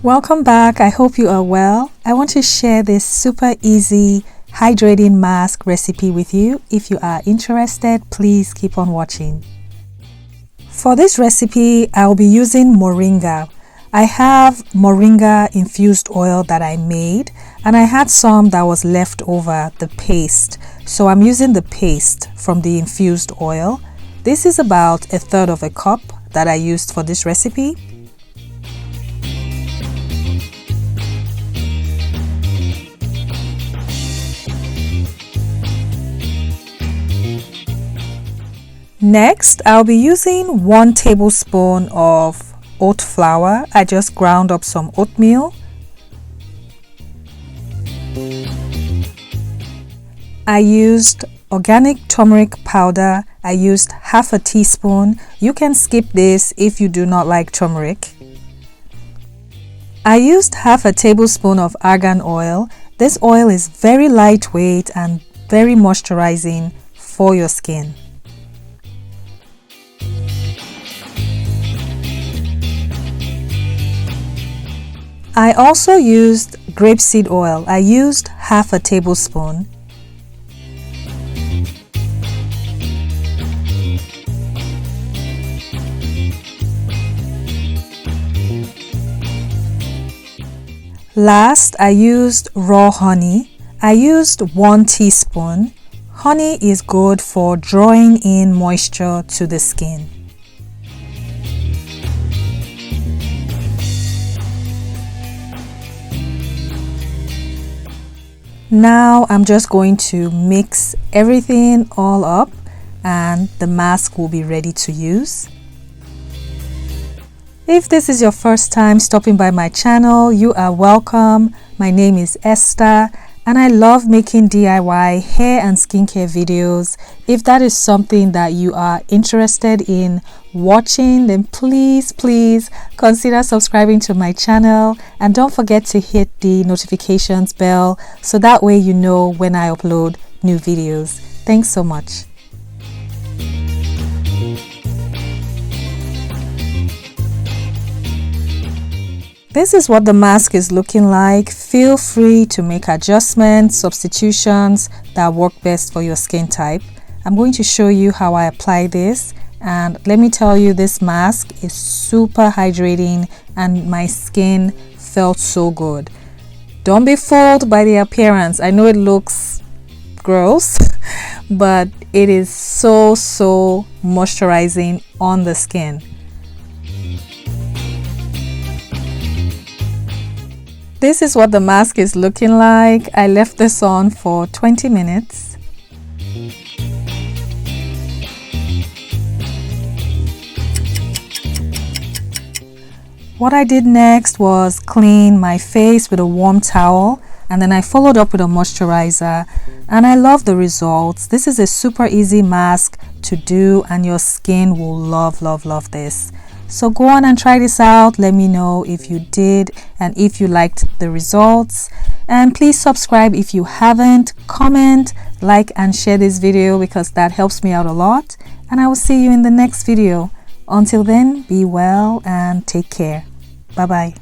Welcome back. I hope you are well. I want to share this super easy hydrating mask recipe with you. If you are interested, please keep on watching. For this recipe, I'll be using moringa. I have moringa infused oil that I made, and I had some that was left over, the paste. So I'm using the paste from the infused oil. This is about 1/3 of a cup that I used for this recipe. Next, I'll be using 1 tablespoon of oat flour. I just ground up some oatmeal. I used organic turmeric powder. I used 1/2 teaspoon. You can skip this if you do not like turmeric. I used 1/2 tablespoon of argan oil. This oil is very lightweight and very moisturizing for your skin. I also used grapeseed oil. I used 1/2 tablespoon. Last, I used raw honey. I used 1 teaspoon. Honey is good for drawing in moisture to the skin. Now I'm just going to mix everything all up and the mask will be ready to use. If this is your first time stopping by my channel, you are welcome. My name is Esther and I love making DIY hair and skincare videos. If that is something that you are interested in watching, then please consider subscribing to my channel and don't forget to hit the notifications bell so that way you know when I upload new videos. Thanks so much. This is what the mask is looking like. Feel free to make adjustments, substitutions that work best for your skin type. I'm going to show you how I apply this, and let me tell you, this mask is super hydrating and my skin felt so good. Don't be fooled by the appearance. I know it looks gross, but it is so moisturizing on the skin. This is what the mask is looking like. I left this on for 20 minutes. What I did next was clean my face with a warm towel, and then I followed up with a moisturizer, and I love the results. This is a super easy mask to do and your skin will love this. So go on and try this out. Let me know if you did and if you liked the results. And please subscribe if you haven't. Comment, like, and share this video because that helps me out a lot. And I will see you in the next video. Until then, be well and take care. Bye-bye.